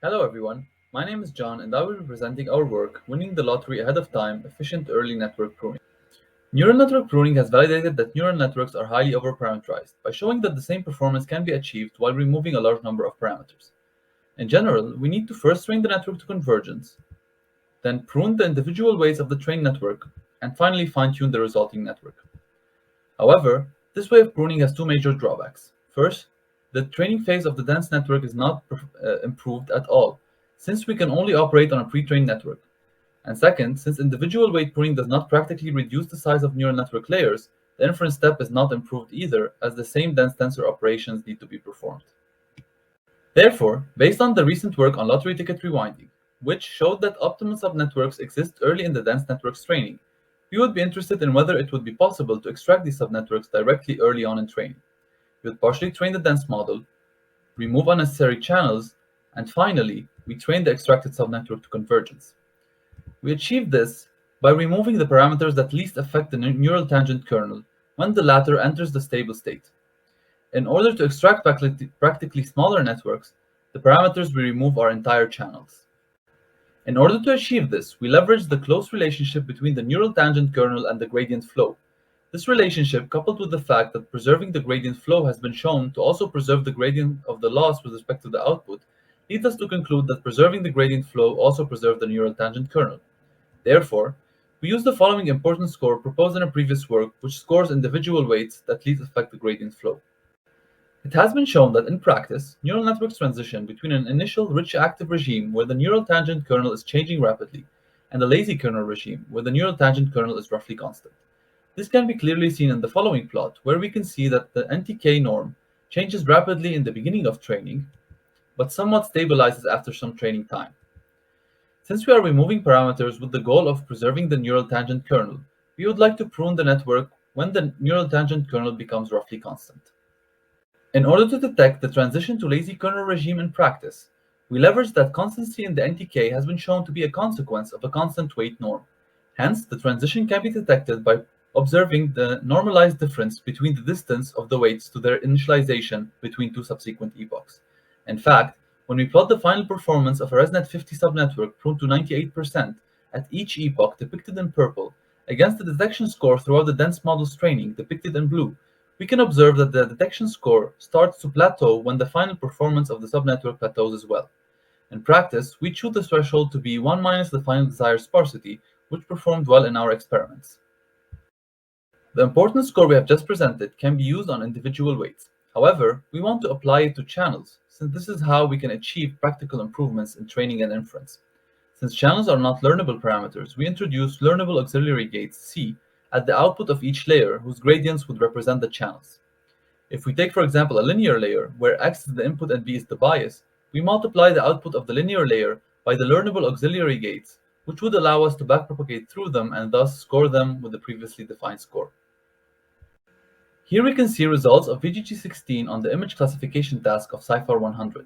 Hello everyone, my name is John and I will be presenting our work, Winning the Lottery Ahead of Time, Efficient Early Network Pruning. Neural network pruning has validated that neural networks are highly overparameterized by showing that the same performance can be achieved while removing a large number of parameters. In general, we need to first train the network to convergence, then prune the individual weights of the trained network, and finally fine-tune the resulting network. However, this way of pruning has two major drawbacks. First, the training phase of the dense network is not improved at all, since we can only operate on a pre-trained network. And second, since individual weight pruning does not practically reduce the size of neural network layers, the inference step is not improved either, as the same dense tensor operations need to be performed. Therefore, based on the recent work on lottery ticket rewinding, which showed that optimal subnetworks exist early in the dense network's training, we would be interested in whether it would be possible to extract these subnetworks directly early on in training. We would partially train the dense model, remove unnecessary channels, and finally, we train the extracted subnetwork to convergence. We achieve this by removing the parameters that least affect the neural tangent kernel when the latter enters the stable state. In order to extract practically smaller networks, the parameters we remove are entire channels. In order to achieve this, we leverage the close relationship between the neural tangent kernel and the gradient flow. This relationship, coupled with the fact that preserving the gradient flow has been shown to also preserve the gradient of the loss with respect to the output, leads us to conclude that preserving the gradient flow also preserves the neural tangent kernel. Therefore, we use the following importance score proposed in a previous work, which scores individual weights that least affect the gradient flow. It has been shown that in practice, neural networks transition between an initial rich active regime where the neural tangent kernel is changing rapidly and a lazy kernel regime where the neural tangent kernel is roughly constant. This can be clearly seen in the following plot, where we can see that the NTK norm changes rapidly in the beginning of training, but somewhat stabilizes after some training time. Since we are removing parameters with the goal of preserving the neural tangent kernel, we would like to prune the network when the neural tangent kernel becomes roughly constant. In order to detect the transition to lazy kernel regime in practice, we leverage that constancy in the NTK has been shown to be a consequence of a constant weight norm. Hence, the transition can be detected by observing the normalized difference between the distance of the weights to their initialization between two subsequent epochs. In fact, when we plot the final performance of a ResNet 50 subnetwork pruned to 98% at each epoch depicted in purple against the detection score throughout the dense model's training depicted in blue, we can observe that the detection score starts to plateau when the final performance of the subnetwork plateaus as well. In practice, we choose the threshold to be 1 minus the final desired sparsity, which performed well in our experiments. The importance score we have just presented can be used on individual weights. However, we want to apply it to channels, since this is how we can achieve practical improvements in training and inference. Since channels are not learnable parameters, we introduce learnable auxiliary gates, C, at the output of each layer, whose gradients would represent the channels. If we take, for example, a linear layer, where X is the input and B is the bias, we multiply the output of the linear layer by the learnable auxiliary gates, which would allow us to backpropagate through them and thus score them with the previously defined score. Here we can see results of VGG16 on the image classification task of CIFAR 100.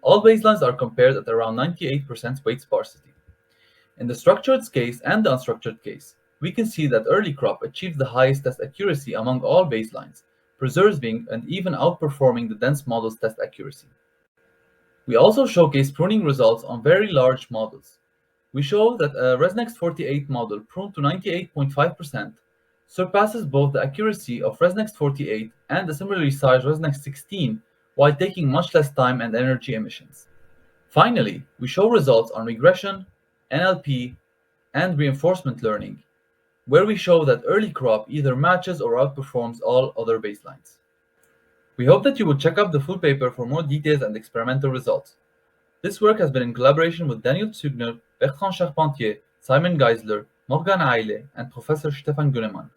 All baselines are compared at around 98% weight sparsity. In the structured case and the unstructured case, we can see that EarlyCroP achieves the highest test accuracy among all baselines, preserving and even outperforming the dense model's test accuracy. We also showcase pruning results on very large models. We show that a ResNext 48 model pruned to 98.5% surpasses both the accuracy of ResNext 48 and the similarly sized ResNext 16 while taking much less time and energy emissions. Finally, we show results on regression, NLP, and reinforcement learning, where we show that EarlyCroP either matches or outperforms all other baselines. We hope that you will check out the full paper for more details and experimental results. This work has been in collaboration with Daniel Zügner, Bertrand Charpentier, Simon Geisler, Morgane Ayle, and Professor Stephan Günnemann.